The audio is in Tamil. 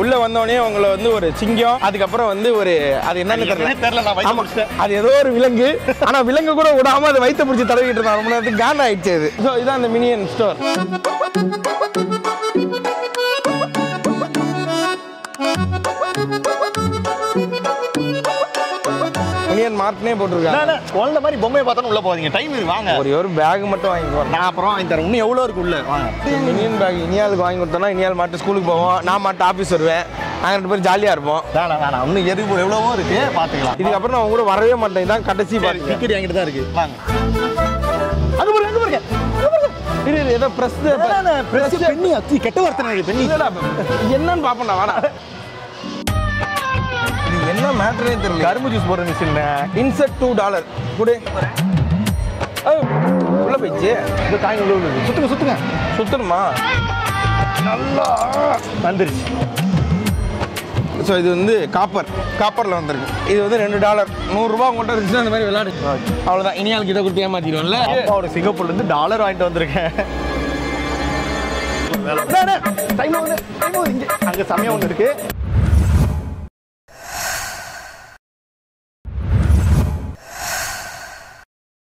உள்ள வந்தோடனே உங்களை வந்து ஒரு சிங்கம், அதுக்கப்புறம் வந்து ஒரு அது என்னன்னு தெரியல, அது ஏதோ ஒரு விலங்கு. ஆனா விலங்கு கூட விடாம அதை வயிற்ற பிடிச்சி தடவிட்டு இருந்தான். ரொம்ப நேரத்துக்கு காண்ட் ஆயிடுச்சு அது. ஸோ இதான் அந்த மினியன் ஸ்டோர். மினியன் மார்ட்னே போட்டுருக்காங்க. குழந்தை மாதிரி பொம்மையை பார்த்தா உள்ள போவீங்க. டைம் வாங்க, ஒரு பேக் மட்டும் வாங்கிக்கோ. நான் அப்புறம் வாங்கி தரேன். இன்னும் எவ்வளோ இருக்கு உள்ள? வாங்க. மினியன் பேக் இனியாளுக்கு வாங்கி கொடுத்தோம்னா இனியால் மாட்டு ஸ்கூலுக்கு போவோம், நான் மாட்டு ஆஃபீஸ் வருவேன். நாங்கள் 2 பேரும் ஜாலியாக இருப்போம். வேணாம் இன்னும் எவ்வளவோ இருக்கு, பார்த்துக்கலாம். இதுக்கப்புறம் நான் கூட வரவே மாட்டேன். இதான் கடைசி பாருங்க. டிக்கெட் என்கிட்ட தான் இருக்கு. வாங்க. அங்க பாருங்க. ஏதோ பிரஸ் பெண்ணி அத்தி கெட்ட வார்த்தை பெண்ணி என்னன்னு பாப்பா. வாடா, என்ன மேட்டரே தெரியல. கரும்பு ஜூஸ் போடுற மிஷின். இன்செர்ட் $2 கூட உள்ள போயிடுச்சு. இந்த காயின் உள்ள உள்ளது. சுத்தணுமா? நல்லா வந்துருச்சு. ஸோ இது வந்து காப்பரில் வந்திருக்கு. இது வந்து $2. $100 உங்கள்கிட்ட இருந்துச்சுன்னா அந்த மாதிரி விளையாடு. அவ்வளோதான். இனியால் கிட்ட கொடுத்து ஏமாத்திடுவோம்ல. அப்பாவோட சிங்கப்பூர்லேருந்து $1 வாங்கிட்டு வந்திருக்கேன். டைம் அங்கே சமயம் ஒன்று இருக்கு.